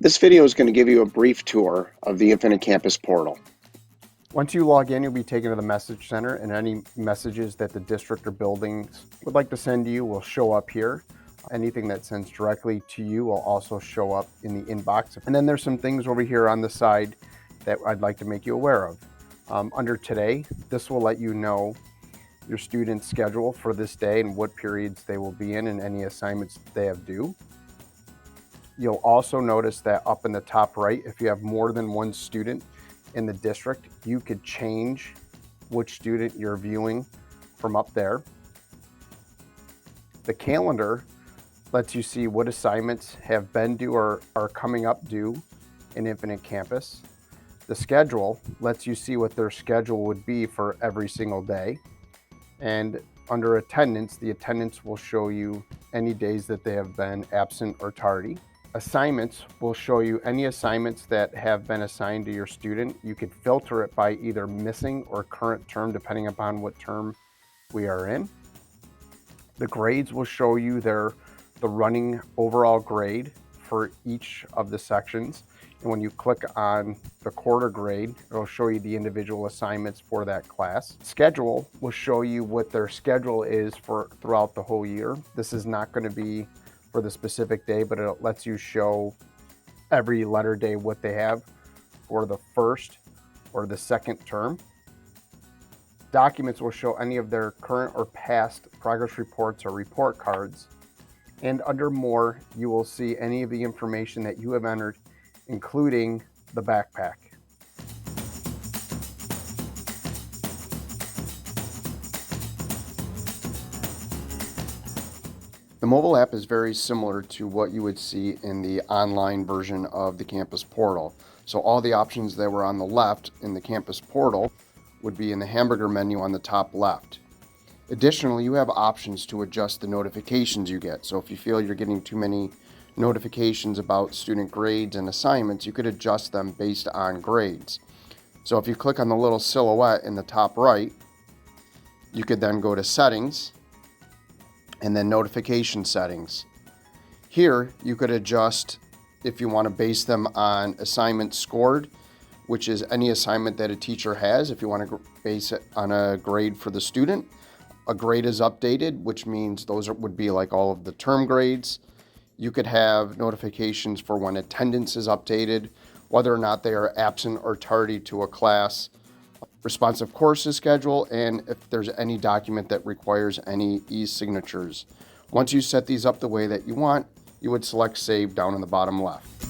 This video is going to give you a brief tour of the Infinite Campus portal. Once you log in, you'll be taken to the message center, and any messages that the district or buildings would like to send to you will show up here. Anything that sends directly to you will also show up in the inbox. And then there's some things over here on the side that I'd like to make you aware of. Under Today, this will let you know your student's schedule for this day and what periods they will be in and any assignments they have due. You'll also notice that up in the top right, if you have more than one student in the district, you could change which student you're viewing from up there. The calendar lets you see what assignments have been due or are coming up due in Infinite Campus. The schedule lets you see what their schedule would be for every single day. And under attendance, the attendance will show you any days that they have been absent or tardy. Assignments will show you any assignments that have been assigned to your student. You could filter it by either missing or current term, depending upon what term we are in. The grades will show you the running overall grade for each of the sections. And when you click on the quarter grade, it'll show you the individual assignments for that class. Schedule will show you what their schedule is for throughout the whole year. This is not going to be for the specific day, but it lets you show every letter day what they have for the first or the second term. Documents will show any of their current or past progress reports or report cards. And under More, you will see any of the information that you have entered, including the backpack. The mobile app is very similar to what you would see in the online version of the campus portal. So all the options that were on the left in the campus portal would be in the hamburger menu on the top left. Additionally, you have options to adjust the notifications you get. So if you feel you're getting too many notifications about student grades and assignments, you could adjust them based on grades. So if you click on the little silhouette in the top right, you could then go to Settings, and then Notification Settings. Here, you could adjust if you want to base them on assignments scored, which is any assignment that a teacher has. If you want to base it on a grade for the student, a grade is updated, which means those would be like all of the term grades. You could have notifications for when attendance is updated, whether or not they are absent or tardy to a class, responsive courses schedule, and if there's any document that requires any e-signatures. Once you set these up the way that you want, you would select Save down in the bottom left.